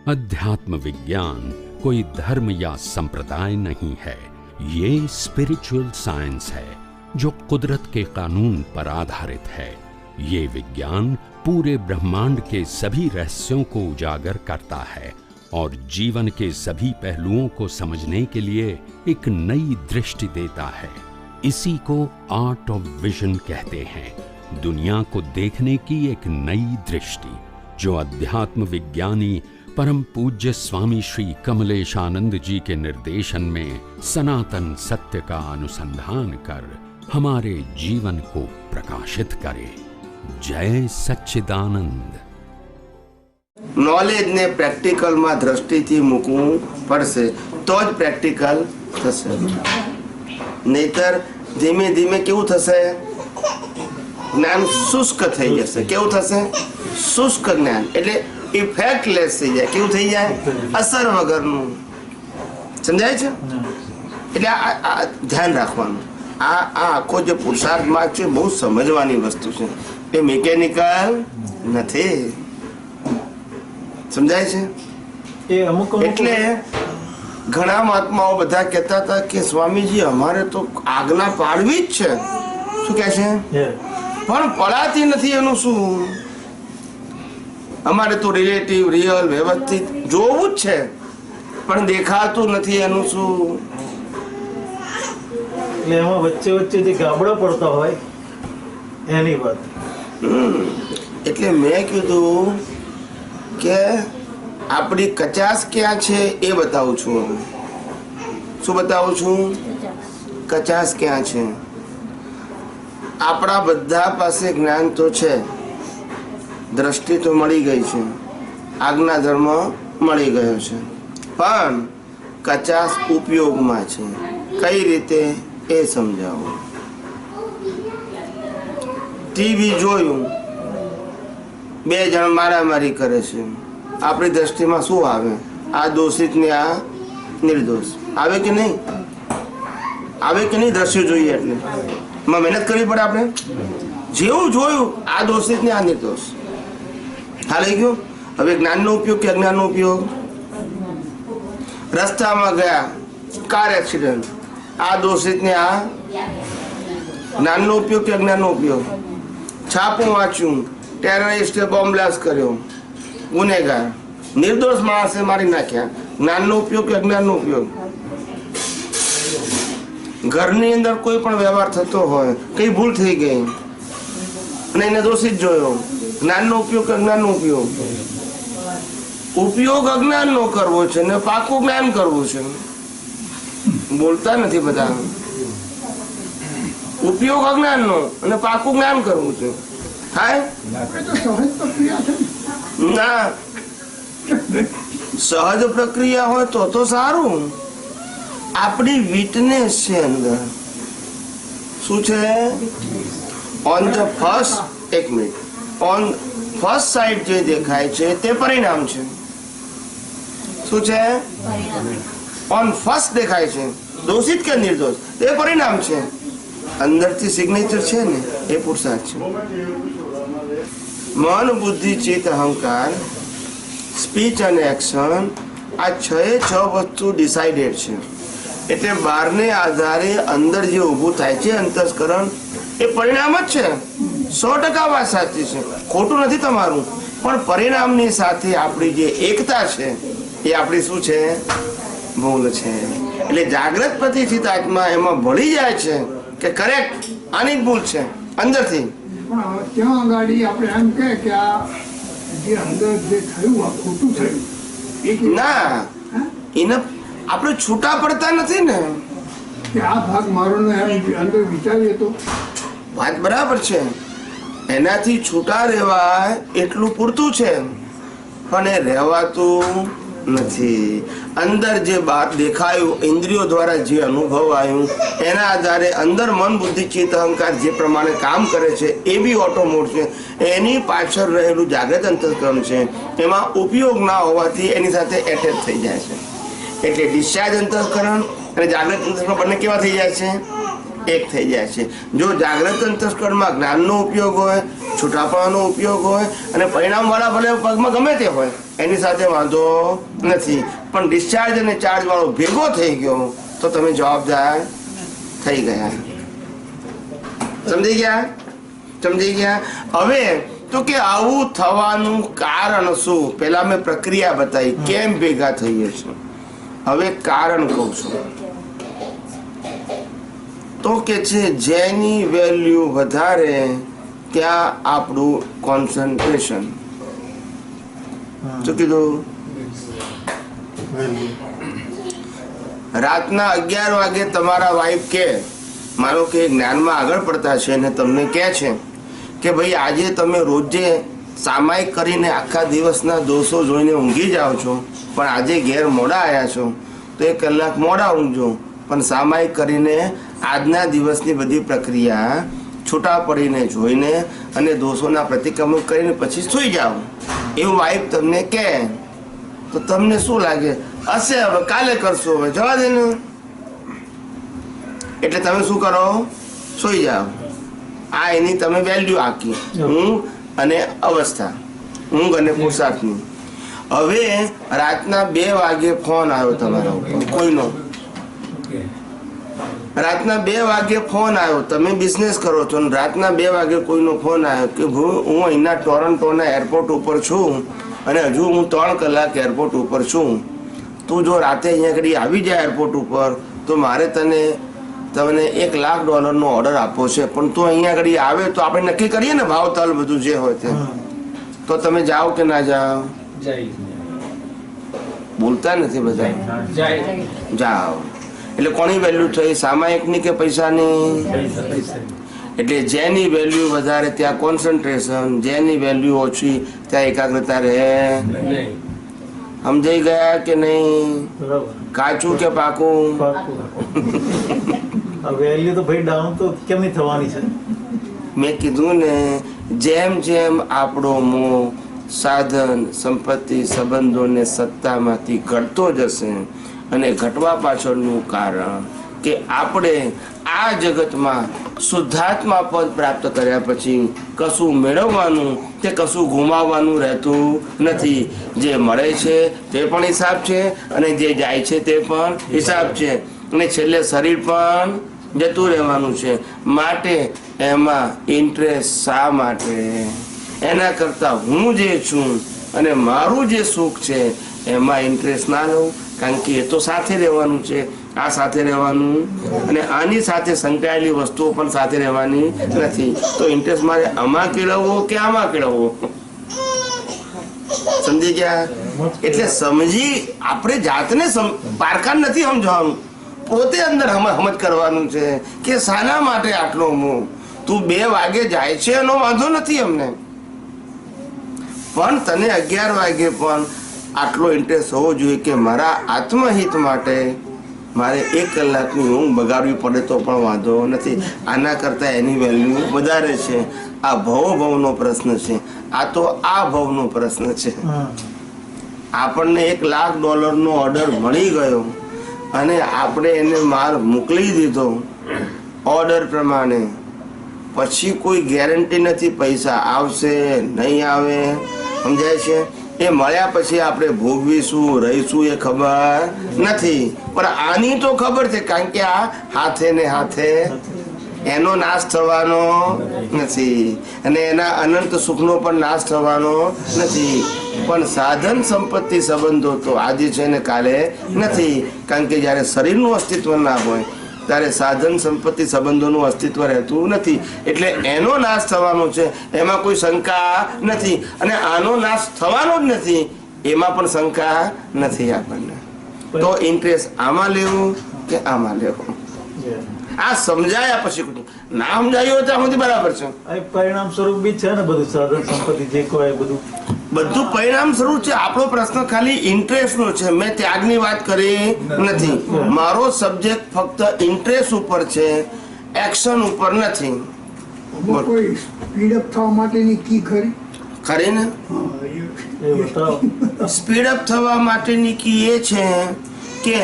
अध्यात्म विज्ञान कोई धर्म या संप्रदाय नहीं है, ये स्पिरिचुअल साइंस है जो कुदरत के कानून पर आधारित है। ये विज्ञान पूरे ब्रह्मांड के सभी रहस्यों को उजागर करता है और जीवन के सभी पहलुओं को समझने के लिए एक नई दृष्टि देता है। इसी को आर्ट ऑफ विजन कहते हैं, दुनिया को देखने की एक नई दृष्टि, जो अध्यात्म विज्ञानी परम पूज्य स्वामी श्री कमलेशानंद जी के निर्देशन में सनातन सत्य का अनुसंधान कर हमारे जीवन को प्रकाशित करे। जय सच्चिदानंद। नॉलेज ने प्रेक्टिकल में दृष्टिथी मूकવું પડશે તો જ પ્રેક્ટિકલ થશે, નહીતર ધીમે ધીમે કેવું થશે, જ્ઞાન શુષ્ક થઈ જશે। કેવું થશે? શુષ્ક જ્ઞાન એટલે ઇફેક્ટલેસ થઈ જાય। કેવું થઈ જાય? અસર વગરનું। સમજાય છે? એટલે આ ધ્યાન રાખવાનું। આ આખો જે પુરુષાર્થ માર્ગ છે બહુ સમજવાની વસ્તુ છે, એ મિકેનિકલ નથી। સમજાય છે? એટલે ઘણા મહાત્માઓ બધા કહેતા હતા કે સ્વામીજી અમારે તો આજ્ઞા પાડવી જ છે। શું કહે છે? પણ પડાતી નથી, એનું શું? અમારે તો રિલેટિવ રિયલ વ્યવસ્થિત જોવું જ છે, પણ દેખાતું નથી, એનું શું? એટલે એમાં વચ્ચે વચ્ચે જે ગાબડા પડતા હોય એની વાત। એટલે મેં કીધું કે આપણી કચાસ ક્યાં છે એ બતાવું છું। શું બતાવું છું? કચાસ ક્યાં છે। આપણા બધા પાસે જ્ઞાન તો છે, દ્રષ્ટિ તો મળી ગઈ છે, આજ્ઞા ધર્મ મળી ગયો છે, પણ કચાસ ઉપયોગમાં છે। કઈ રીતે એ સમજાવો। ટીવી જોયું, બે જણ મારામારી કરે છે, આપણી દ્રષ્ટિમાં શું આવે? આ દોષિત ને આ નિર્દોષ આવે કે નહીં? આવે કે નહીં? દ્રશ્ય જોઈએ એટલે એમાં મહેનત કરવી પડે આપણે। જેવું જોયું આ દોષિત ને આ નિર્દોષ, હાલી ગયું। હવે જ્ઞાનનો ઉપયોગ કે અજ્ઞાનનો ઉપયોગ? રસ્તામાં ગયા, કાર એક્સિડન્ટ, આ દોષિત ને આ જ્ઞાનનો ઉપયોગ કે અજ્ઞાનનો ઉપયોગ? છાપું વાંચ્યું, ટેરરિસ્ટે બોમ્બ બ્લાસ્ટ કર્યો, ગુનેગાર, નિર્દોષ માણસે મારી નાખ્યા, જ્ઞાનનો ઉપયોગ કે અજ્ઞાનનો ઉપયોગ? ઘરની અંદર કોઈ પણ વ્યવહાર થતો હોય, કઈ ભૂલ થઈ ગઈ અને એને દોષિત જોયો, જ્ઞાનનો ઉપયોગ કે અજ્ઞાનનો ઉપયોગ? ઉપયોગ અજ્ઞાનનો કરવો છે ને પાકું જ્ઞાન કરવું છે। બોલતા નથી બધા। ઉપયોગ અજ્ઞાનનો અને પાકું જ્ઞાન કરવું છે। હા, ના, સહજ પ્રક્રિયા હોય તો સારું। આપણી વીટનેસ છે અંદર। શું છે? ઓન ધ ફર્સ્ટ, એક મિનિટ, ઓન ફર્સ્ટ સાઈડ જે દેખાય છે તે પરિણામ છે। શું છે? ઓન ફર્સ્ટ દેખાય છે, દોષિત કે નિર્દોષ, તે પરિણામ છે। અંદરથી સિગ્નેચર છે ને એ પુરુષાર્થ છે। મન, બુદ્ધિ, ચિત્ત, અહંકાર, સ્પીચ અને એક્શન, આ છ વસ્તુ ડિસાઇડેડ છે। એટલે બહારને આધારે અંદર જે ઊભું થાય છે અંતસ્કરણ, એ પરિણામ જ છે। 100% વાત સાચી છે, ખોટું નથી તમારું, પણ પરિણામની સાથે આપણી જે એકતા છે એ આપણી શું છે? ભૂલ છે। એટલે જાગ્રત પ્રતિષ્ઠિત આત્મા એમાં ભળી જાય છે કે કરેક્ટ, આની જ ભૂલ છે અંદરથી। ત્યાં આગળ આપણે એમ કહે કે આ જે અંદર જે થયું આ ખોટું થયું, ના, એને આપણે છૂટા પડતા નથી ને કે આ ભાગ મારો ને એમ અંદર વિચારીએ તો વાત બરાબર છે। એનાથી છૂટા રહેવાય એટલું પૂરતું છે, પણ એ રહેવાતું નથી। અંદર જે બહાર દેખાયું, ઇન્દ્રિયો દ્વારા જે અનુભવાયું, એના આધારે અંદર મન, બુદ્ધિ, ચિત્ત, અહંકાર જે પ્રમાણે કામ કરે છે એ બી ઓટોમોડ છે। એની પાછળ રહેલું જાગૃત અંતસ્કરણ છે, એમાં ઉપયોગ ના હોવાથી એની સાથે એટેચ થઈ જાય છે। એટલે ડિસ્ચાર્જ અંતસ્કરણ અને જાગૃત અંતસ્કરણ બંને કેવા થઈ જાય છે? એક થઈ જાય છે. જો જાગ્રત અંતસ્કરણમાં જ્ઞાનનો ઉપયોગ હોય, છૂટાપણાનો ઉપયોગ હોય અને પરિણામવાળા ભલે પગમાં ગમે તે હોય એની સાથે વાંધો નથી, પણ ડિસ્ચાર્જ અને ચાર્જ વાળો ભેગો થઈ ગયો તો તમે જવાબદાર થઈ ગયા. સમજી ગયા? સમજી ગયા? હવે તો કે આવું થવાનું કારણ શું? પેલા મેં પ્રક્રિયા બતાવી કેમ ભેગા થઈએ છીએ. હવે કારણ કહું છું. તો કે છે જેની વેલ્યુ વધારે ત્યાં આપણું કોન્સન્ટ્રેશન. શું કીધું? રાતના 11 વાગે તમારા વાઈફ કે, માનો કે જ્ઞાનમાં આગળ પડતા છે ને તમને કહે છે કે ભાઈ આજે તમે રોજે સામાયિક કરીને આખા દિવસના દોષો જોઈને ઊંઘી જાઓ છો, પણ આજે ઘેર મોડા આવ્યા છો તો 1 કલાક મોડા ઊંઘજો, પણ સામાયિક કરીને આજના દિવસની બધી પ્રક્રિયા છૂટા પડીને જોઈને અને દોષોના પ્રતિક્રમણ કરીને પછી સૂઈ જાઓ, એવું વાઈફ તમને કહે તો તમને શું લાગે? હશે હવે કાલે કરશો, હવે જવા દે ને. એટલે તમે શું કરો? સૂઈ જાઓ. આ એની તમે વેલ્યુ આખી, ઊંઘ અને અવસ્થા, ઊંઘ અને પુરુષાર્થની. હવે રાતના 2 વાગે ફોન આવ્યો તમારા ઉપર કોઈનો, રાતના 2 વાગે ફોન આવ્યો, તમે બિઝનેસ કરો છો, રાતના 2 વાગે કોઈનો ફોન આવ્યો કે હું અહીંના ટોરન્ટોના એરપોર્ટ ઉપર છું અને હજુ હું 3 કલાક એરપોર્ટ ઉપર છું, તું જો રાતે અહીંયા ઘડી આવી જાય એરપોર્ટ ઉપર તો મારે તમને $1 લાખ ઓર્ડર આપવો છે, પણ તું અહીંયા ઘડી આવે તો આપણે નક્કી કરીએ ને ભાવ તાલ બધું જે હોય તે, તો તમે જાઓ કે ના જાઓ? બોલતા નથી બધા. જાઓ. એટલે કોની વેલ્યુ થઈ? સામાયિકની કે પૈસાની? એટલે જેની વેલ્યુ વધારે ત્યાં કોન્સન્ટ્રેશન, જેની વેલ્યુ ઓછી ત્યાં એકાગ્રતા રહે. સમજાઈ ગયા કે નહીં? કાચું કે પાકું? વેલ્યુ તો ભાઈ ડાઉન તો કેમ નહીં થવાની છે? મેં કીધું ને, જેમ જેમ આપણો મોહ સાધન, સંપત્તિ, સંબંધોને સત્તામાંથી ઘટતો જશે અને ઘટવા પાછળનું કારણ કે આપણે આ જગતમાં શુદ્ધાત્મા પદ પ્રાપ્ત કર્યા પછી કશું મેળવવાનું કે કશું ગુમાવવાનું રહેતું નથી. જે મળે છે તે પણ હિસાબ છે અને જે જાય છે તે પણ હિસાબ છે અને છેલ્લે શરીર પણ જતું રહેવાનું છે. માટે એમાં ઇન્ટરેસ્ટ શા માટે? એના કરતાં હું જે છું અને મારું જે સુખ છે એમાં ઇન્ટરેસ્ટ ના લઉં, કારણ કે એ તો સાથે રહેવાનું છે, આ સાથે રહેવાનું અને આની સાથે સંકળાયેલી વસ્તુઓ પણ સાથે રહેવાની નથી. તો ઇન્ટરેસ્ટ મારે આમાં કેળવવો કે આમાં કેળવવો? સમજી ગયા? એટલે સમજી આપણે જાતને પારખા નથી સમજવાનું, પોતે અંદર સમજ કરવાનું છે કે શાના માટે આટલો મોહ. તું 2 વાગે જાય છે એનો વાંધો નથી અમને, પણ તને 11 વાગે પણ આટલો ઇન્ટરેસ્ટ હોવો જોઈએ કે મારા આત્મહિત માટે મારે 1 કલાકની ઊંઘ બગાડવી પડે તો પણ વાંધો નથી. આના કરતાં એની વેલ્યુ વધારે છે. આ ભવનો પ્રશ્ન છે, આ તો આ ભવનો પ્રશ્ન છે. આપણને $1 લાખ ઓર્ડર મળી ગયો અને આપણે એને માલ મોકલી દીધો ઓર્ડર પ્રમાણે, પછી કોઈ ગેરંટી નથી પૈસા આવશે નહીં આવે. સમજાય છે? એ મળ્યા પછી આપણે ભોગવીશું રહીશું એ ખબર નથી, પણ આની તો ખબર છે, કારણ કે આ હાથે ને હાથે એનો નાશ થવાનો નથી અને એના અનંત સુખનો પણ નાશ થવાનો નથી. પણ સાધન સંપત્તિ સંબંધો તો આજે છે ને કાલે નથી, કારણ કે જ્યારે શરીરનું અસ્તિત્વ ના હોય ત્યારે સાધન સંપત્તિ સંબંધોનું અસ્તિત્વ રહેતું નથી. એટલે એનો નાશ થવાનો છે એમાં કોઈ શંકા નથી, અને આનો નાશ થવાનો જ નથી એમાં પણ શંકા નથી આપણને. તો ઇન્ટરેસ્ટ આમાં લેવું કે આમાં લેવું, આ સમજાયા પછી ના સમજાયું હોય ત્યાં સુધી બરાબર છે. પરિણામ સ્વરૂપ બી છે ને બધું, સાધન સંપત્તિ જે કોઈ બધું પરિણામ સ્વરૂપ છે. આપણો પ્રશ્ન ખાલી ઇન્ટરેસ્ટ નો છે, મેં ત્યાગની વાત કરી નથી. મારો સબ્જેક્ટ ફક્ત ઇન્ટરેસ્ટ ઉપર છે, એક્શન ઉપર નથી. કોઈ સ્પીડઅપ થવા માટેની કી ખરી? ખરી ને? સ્પીડઅપ થવા માટેની કી એ છે કે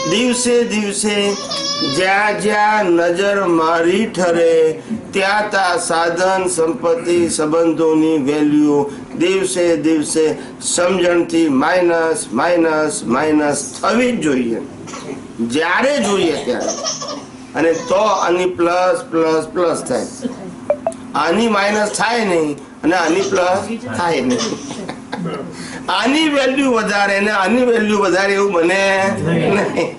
દિવસે દિવસે જ્યાં જ્યાં નજર મારી ઠરે ત્યાં ત્યાં સાધન સંપત્તિ સંબંધોની વેલ્યુ દિવસે દિવસે સમજણથી માઇનસ માઇનસ માઇનસ થવી જ જોઈએ, જ્યારે જોઈએ ત્યારે. અને તો આની પ્લસ પ્લસ પ્લસ થાય. આની માઇનસ થાય નહીં અને આની પ્લસ થાય નહીં. આની વેલ્યુ વધારે અને આની વેલ્યુ વધારે એવું બને નહીં.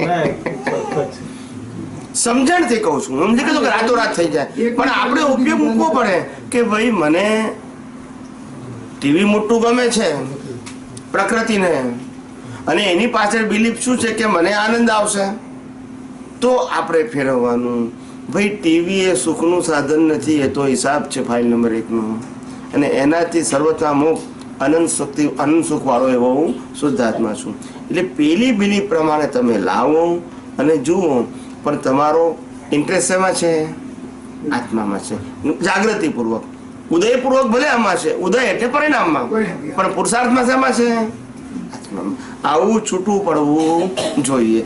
સમજણથી કહું છું, સમજી કીધું કે રાતોરાત થઈ જાય, પણ આપણે ઉપયોગ મૂકવો પડે કે ભાઈ મને ટીવી મોટું ગમે છે પ્રકૃતિને, અને એની પાછળ બિલીફ શું છે કે મને આનંદ આવશે, તો આપણે ફેરવવાનું. ભાઈ ટીવી એ સુખનું સાધન નથી, એ તો હિસાબ છે ફાઇલ નંબર 1 નો, અને એનાથી સર્વથા મુક્ત અનંત શક્તિ અનંત સુખ વાળો એવો હું શુદ્ધાત્મા છું. એટલે પેલી બિલીફ પ્રમાણે તમે લાવો અને જુઓ, પણ તમારો ઇન્ટરેસ્ટ શેમાં છે? આત્મામાં છે. જાગૃતિપૂર્વક ઉદયપૂર્વક ભલે આમાં છે, ઉદય એટલે પરિણામમાં, પણ પુરુષાર્થમાં શેમાં છે? આત્મામાં. આવું છૂટું પડવું જોઈએ.